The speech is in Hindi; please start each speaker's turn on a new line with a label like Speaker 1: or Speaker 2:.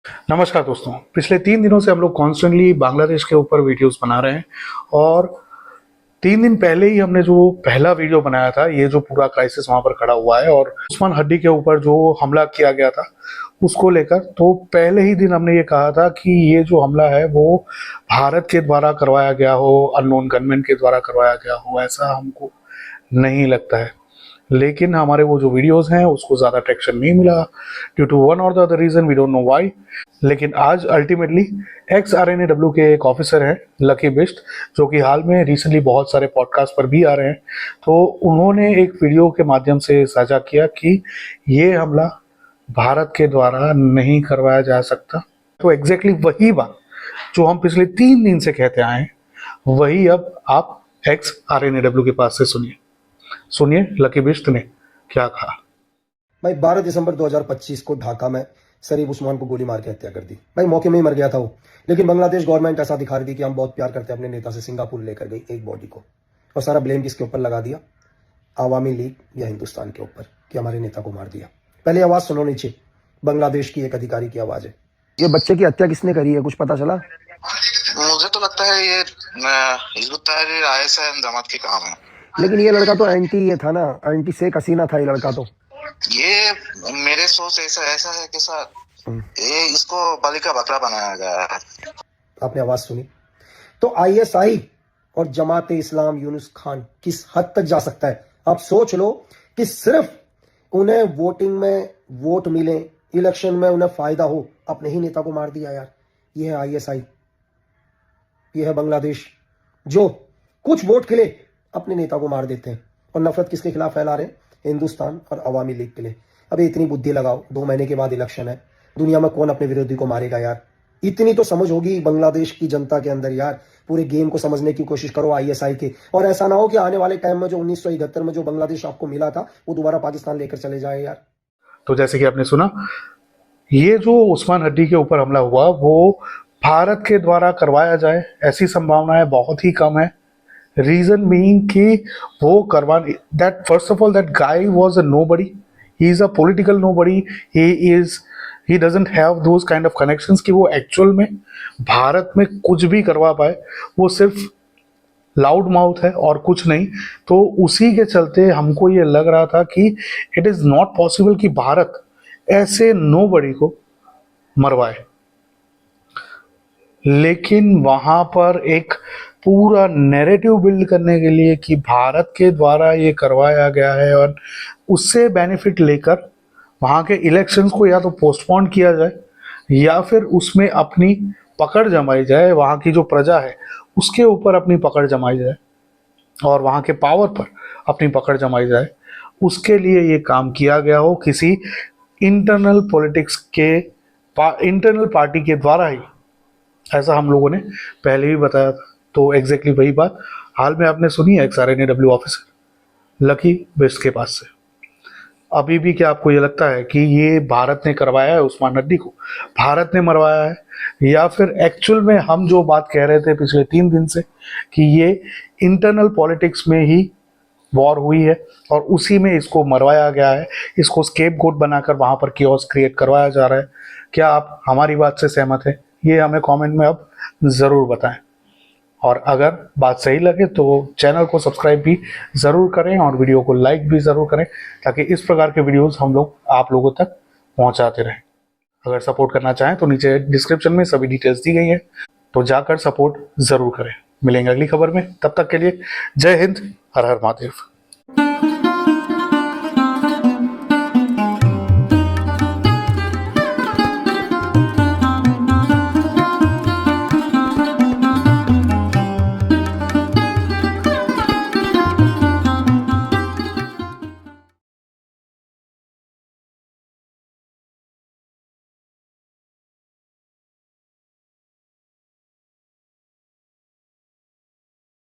Speaker 1: नमस्कार दोस्तों। पिछले 3 दिनों से हम लोग कॉन्स्टेंटली बांग्लादेश के ऊपर वीडियोस बना रहे हैं और 3 दिन पहले ही हमने जो पहला वीडियो बनाया था, ये जो पूरा क्राइसिस वहां पर खड़ा हुआ है और उस्मान हड्डी के ऊपर जो हमला किया गया था उसको लेकर, तो पहले ही दिन हमने ये कहा था कि ये जो हमला है वो भारत के द्वारा करवाया गया हो, अननोन गनमैन के द्वारा करवाया गया हो, ऐसा हमको नहीं लगता है। लेकिन हमारे वो जो वीडियोस हैं उसको ज़्यादा ट्रैक्शन नहीं मिला ड्यू टू वन और the other reason, we don't know why. लेकिन आज अल्टीमेटली XRNAW के एक ऑफिसर हैं लकी बिस्ट, जो कि हाल में रिसेंटली बहुत सारे पॉडकास्ट पर भी आ रहे हैं, तो उन्होंने एक वीडियो के माध्यम से साझा किया कि ये हमला भारत के द्वारा नहीं करवाया जा सकता। तो एग्जैक्टली वही बात जो हम पिछले 3 दिन से कहते आए हैं, वही अब आप XRNAW के पास से सुनिए लकी बिश्त ने क्या कहा।
Speaker 2: भाई 12 दिसंबर 2025 को ढाका में शरीफ उस्मान को गोली मार के हत्या कर दी। भाई मौके में ही मर गया था वो, लेकिन बांग्लादेश गवर्नमेंट ऐसा दिखा रही थी कि हम बहुत प्यार करते हैं अपने नेता से, सिंगापुर लेकर गई एक बॉडी को और सारा ब्लेम किसके ऊपर लगा दिया, आवामी लीग या हिंदुस्तान के ऊपर, कि हमारे नेता को मार दिया। पहले आवाज सुनो नीचे, बांग्लादेश की एक अधिकारी की आवाज है। ये बच्चे की हत्या किसने करी है, कुछ पता चला?
Speaker 3: मुझे तो लगता है ये हिजबुत तहरीर ISIM जमात के काम है।
Speaker 2: लेकिन ये लड़का तो एंटी ये था ना, एंटी शेख हसीना था ये लड़का। तो
Speaker 3: ये मेरे सोच ऐसा है कि सर ये इसको बलि का बकरा बनाया गया है।
Speaker 2: आपने आवाज सुनी? तो ISI और जमात इस्लाम यूनुस खान किस हद तक जा सकता है? आप सोच लो कि सिर्फ उन्हें वोटिंग में वोट मिले, इलेक्शन में उन्हें फायदा हो, अपने ही नेता को मार दिया यार। ये है ISI, ये है बांग्लादेश, जो कुछ वोट के लिए अपने नेता को मार देते हैं। और नफरत किसके खिलाफ फैला रहे हैं? हिंदुस्तान और अवामी लीग के लिए। अबे इतनी बुद्धि लगाओ, 2 महीने के बाद इलेक्शन है, दुनिया में कौन अपने विरोधी को मारेगा यार? इतनी तो समझ होगी बांग्लादेश की जनता के अंदर यार। पूरे गेम को समझने की कोशिश करो ISI के, और ऐसा ना हो कि आने वाले टाइम में जो 1971 में जो बांग्लादेश आपको मिला था वो दोबारा पाकिस्तान लेकर चले जाए यार।
Speaker 1: तो जैसे कि आपने सुना, ये जो उस्मान हड्डी के ऊपर हमला हुआ वो भारत के द्वारा करवाया जाए ऐसी संभावनाएं बहुत ही कम है। रीजन बीइंग कि वो करवाने, that first of all that guy was a nobody, he is a political nobody, he doesn't have those kind of connections कि वो एक्चुअल में भारत में कुछ भी करवा पाए। वो सिर्फ लाउड माउथ है और कुछ नहीं। तो उसी के चलते हमको ये लग रहा था कि इट इज नॉट पॉसिबल कि भारत ऐसे नोबडी को मरवाए। लेकिन वहां पर एक पूरा नैरेटिव बिल्ड करने के लिए कि भारत के द्वारा ये करवाया गया है और उससे बेनिफिट लेकर वहाँ के इलेक्शंस को या तो पोस्टपोन किया जाए या फिर उसमें अपनी पकड़ जमाई जाए, वहाँ की जो प्रजा है उसके ऊपर अपनी पकड़ जमाई जाए और वहाँ के पावर पर अपनी पकड़ जमाई जाए, उसके लिए ये काम किया गया हो किसी इंटरनल पॉलिटिक्स के इंटरनल पार्टी के द्वारा ही, ऐसा हम लोगों ने पहले भी बताया था। तो एग्जैक्टली वही बात हाल में आपने सुनी है XRNAW ऑफिसर लकी बिस्ट के पास से। अभी भी क्या आपको ये लगता है कि ये भारत ने करवाया है, उस्मान हड्डी को भारत ने मरवाया है, या फिर एक्चुअल में हम जो बात कह रहे थे पिछले 3 दिन से कि ये इंटरनल पॉलिटिक्स में ही वॉर हुई है और उसी में इसको मरवाया गया है, इसको स्केपगोट बनाकर वहां पर कियोस क्रिएट करवाया जा रहा है? क्या आप हमारी बात से सहमत हैं? ये हमें कमेंट में अब ज़रूर बताएं। और अगर बात सही लगे तो चैनल को सब्सक्राइब भी ज़रूर करें और वीडियो को लाइक भी ज़रूर करें, ताकि इस प्रकार के वीडियोस हम लोग आप लोगों तक पहुंचाते रहें। अगर सपोर्ट करना चाहें तो नीचे डिस्क्रिप्शन में सभी डिटेल्स दी गई हैं, तो जाकर सपोर्ट ज़रूर करें। मिलेंगे अगली खबर में, तब तक के लिए जय हिंद, हर हर महादेव।